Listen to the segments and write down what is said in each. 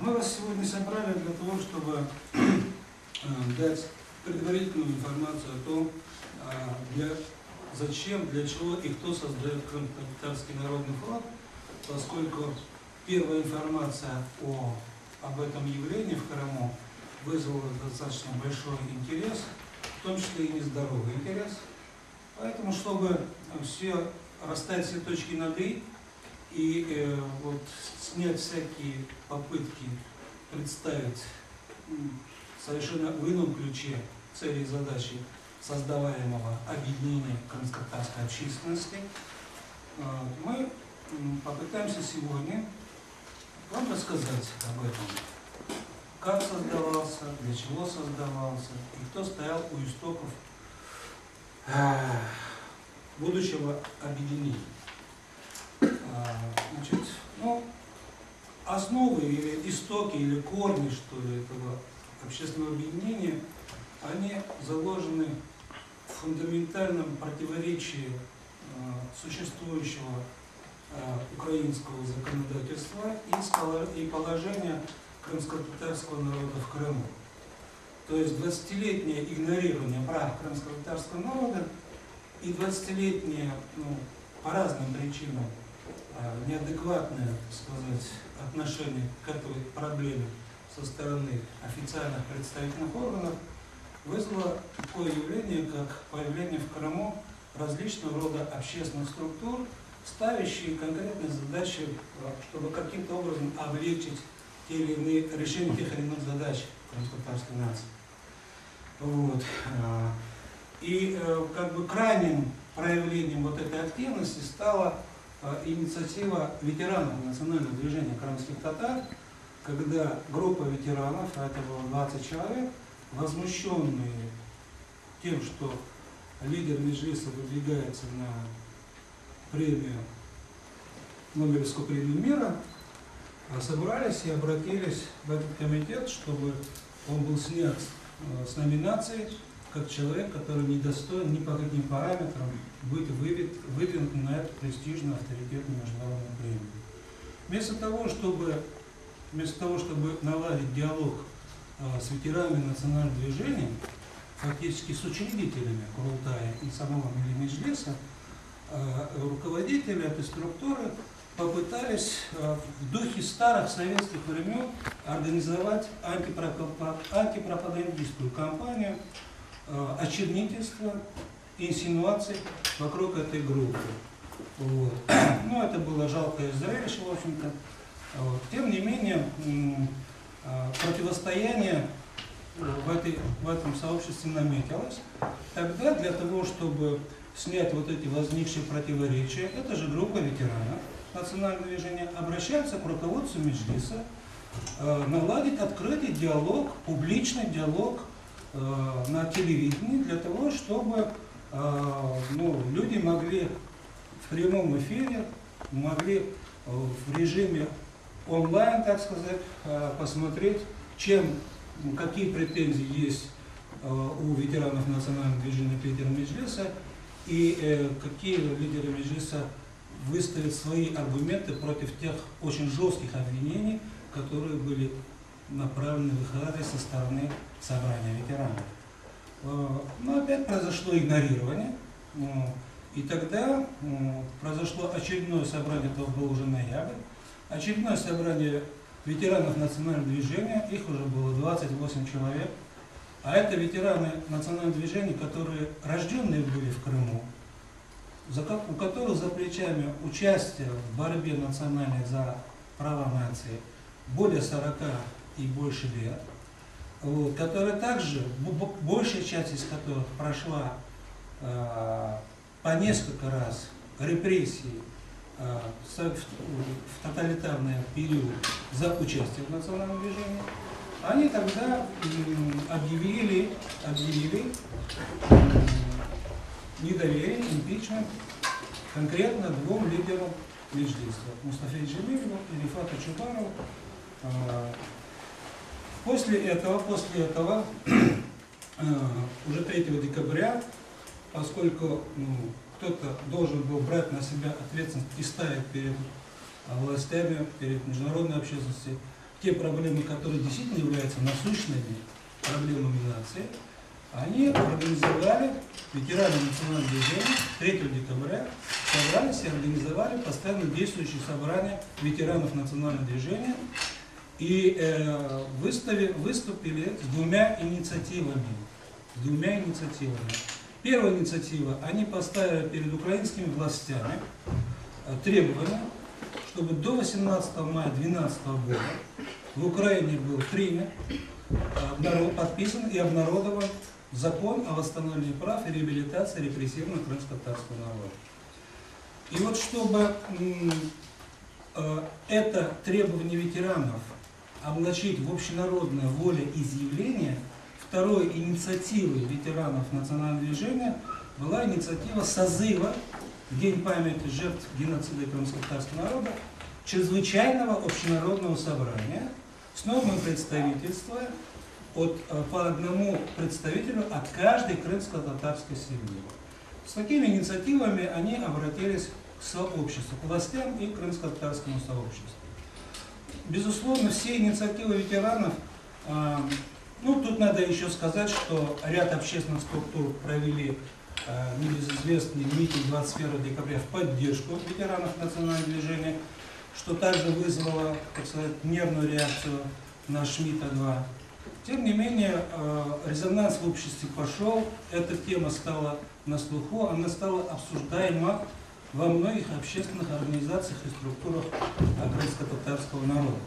Мы вас сегодня собрали для того, чтобы дать предварительную информацию о том, зачем, для чего и кто создает Крымско-Татарский народный фронт, поскольку первая информация об этом явлении в Крыму вызвала достаточно большой интерес, в том числе и нездоровый интерес. Поэтому, чтобы расставить все точки над «и» и снять всякие попытки представить совершенно в ином ключе цели и задачи создаваемого объединения крымско-татарской общественности, мы попытаемся сегодня вам рассказать об этом, как создавался, для чего создавался и кто стоял у истоков будущего объединения. Значит, основы или истоки, или корни, что ли, этого общественного объединения, они заложены в фундаментальном противоречии существующего украинского законодательства и положения крымско-татарского народа в Крыму. То есть 20-летнее игнорирование прав крымско-татарского народа и 20-летнее, по разным причинам, неадекватное, так сказать, отношение к этой проблеме со стороны официальных представительных органов вызвало такое явление, как появление в Крыму различного рода общественных структур, ставящие конкретные задачи, чтобы каким-то образом облегчить те или иные решения тех или иных задач крымско-татарской нации. И крайним проявлением этой активности стала инициатива ветеранов национального движения крымских татар, когда группа ветеранов, а это было 20 человек, возмущенные тем, что лидер Меджлиса выдвигается на премию, Нобелевскую премию мира, собрались и обратились в этот комитет, чтобы он был снят с номинации как человек, который не достоин ни по каким параметрам быть выдвинут на эту престижную авторитетную международную премию. Вместо того, чтобы наладить диалог с ветеранами национального движения, фактически с учредителями Курултая и самого Меджлиса, руководители этой структуры попытались в духе старых советских времен организовать антипропагандистскую кампанию очернительства и инсинуаций вокруг этой группы. Это было жалкое зрелище, в общем-то. Тем не менее, противостояние в этом сообществе наметилось. Тогда для того, чтобы снять эти возникшие противоречия, эта же группа ветеранов национального движения обращается к руководству Меджлиса наладить открытый диалог, публичный диалог на телевидении, для того, чтобы люди могли в прямом эфире, могли в режиме онлайн, так сказать, посмотреть, какие претензии есть у ветеранов национального движения к лидерам Меджлиса и какие лидеры Меджлиса выставят свои аргументы против тех очень жестких обвинений, которые были направлены в их адрес со стороны собрания ветеранов. Но опять произошло игнорирование, и тогда произошло очередное собрание, это был уже ноябрь, очередное собрание ветеранов национального движения, их уже было 28 человек, а это ветераны национального движения, которые рожденные были в Крыму, у которых за плечами участие в борьбе национальной за права нации более 40 и больше лет, которые также, большая часть из которых прошла по несколько раз репрессии в тоталитарный период за участие в национальном движении, они тогда объявили недоверие, импичмент конкретно двум лидерам Меджлиса, Мустафе Джемилеву и Рифату Чубарову. После этого, уже 3 декабря, поскольку кто-то должен был брать на себя ответственность и ставить перед властями, перед международной общественностью те проблемы, которые действительно являются насущными проблемами нации, они организовали, ветераны национального движения, 3 декабря собрались и организовали постоянно действующее собрание ветеранов национального движения и выступили с двумя инициативами. Первая инициатива, они поставили перед украинскими властями требования, чтобы до 18 мая 2012 года в Украине был принят, подписан и обнародован закон о восстановлении прав и реабилитации репрессированного крымско-татарского народа. И вот чтобы это требование ветеранов облачить в общенародное волеизъявление, второй инициативой ветеранов национального движения была инициатива созыва в День памяти жертв геноцида крымско-татарского народа чрезвычайного общенародного собрания с новым представительством по одному представителю от каждой крымско-татарской семьи. С такими инициативами они обратились к сообществу, к властям и к крымско-татарскому сообществу. Безусловно, все инициативы ветеранов, тут надо еще сказать, что ряд общественных структур провели небезызвестный митинг 21 декабря в поддержку ветеранов национального движения, что также вызвало, так сказать, нервную реакцию на Шмидта-2. Тем не менее, резонанс в обществе пошел, эта тема стала на слуху, она стала обсуждаема во многих общественных организациях и структурах крымско-татарского народа.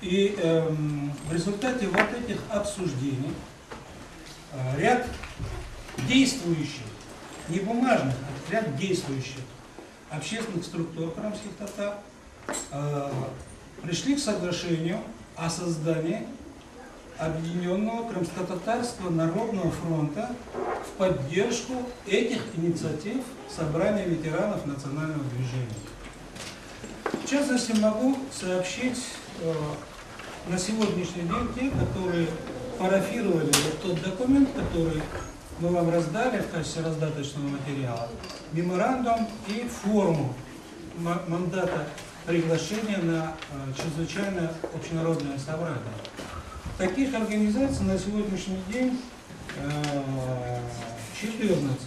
И в результате вот этих обсуждений ряд действующих, не бумажных, а ряд действующих общественных структур крымских татар пришли к соглашению о создании Объединенного Крымско-Татарского народного фронта в поддержку этих инициатив собрания ветеранов национального движения. В частности, могу сообщить на сегодняшний день те, которые парафировали вот тот документ, который мы вам раздали в качестве раздаточного материала, меморандум и форму мандата приглашения на чрезвычайное общенародное собрание. Таких организаций на сегодняшний день 14.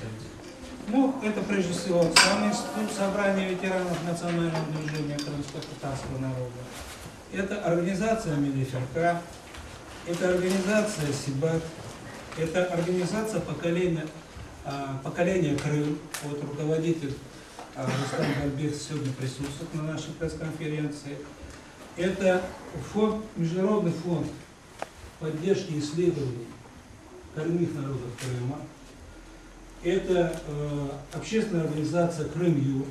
Это прежде всего сам институт собрания ветеранов национального движения крымско-татарского народа. Это организация Мелиферка, это организация Сибат, это организация поколения Крым, руководитель Рустам Гальбек сегодня присутствует на нашей пресс-конференции. Это Международный фонд поддержки исследований коренных народов Крыма. Это общественная организация Крым-Юг.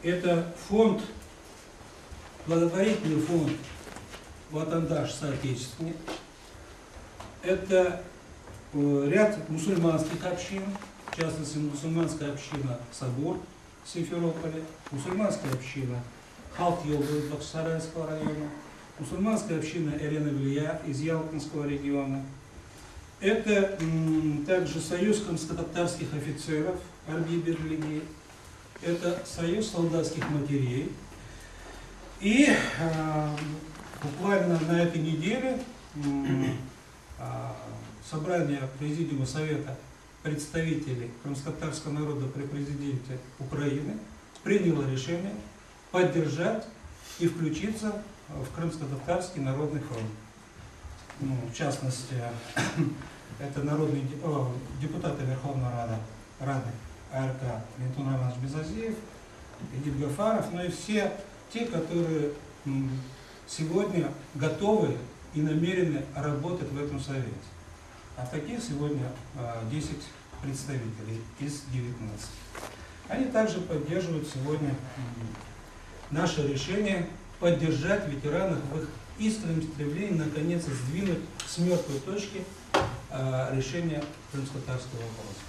Это благотворительный фонд Ватандаш соотечественник. Это ряд мусульманских общин, в частности, мусульманская община Собор в Симферополе, мусульманская община Халт-Йогы Бахчисарайского района, мусульманская община Эрен-Илья из Ялтинского региона. Это также Союз крымско-татарских офицеров Арби-Берлиги, это Союз солдатских матерей. И буквально на этой неделе собрание Президиума Совета представителей крымско-татарского народа при президенте Украины приняло решение поддержать и включиться в Крымско-Татарский народный фронт. В частности, это народные депутаты Верховной Рады АРК Леонид Иванович Безазиев, Эдит Гафаров, и все те, которые сегодня готовы и намерены работать в этом совете. А таких сегодня 10 представителей из 19. Они также поддерживают сегодня наше решение поддержать ветеранов в их искреннем стремлении наконец сдвинуть с мертвой точки решение крымско-татарского вопроса.